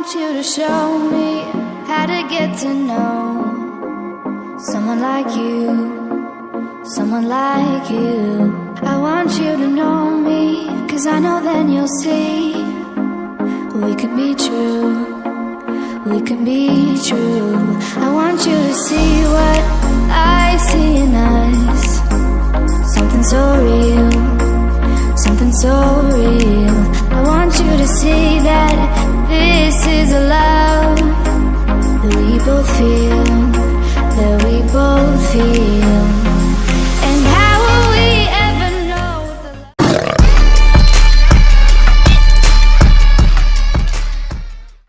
want you to show me how to get to know someone like you, someone like you. I want you to know me, 'cause I know then you'll see we can be true, we can be true. I want you to see what I see in us, something so real, something so real.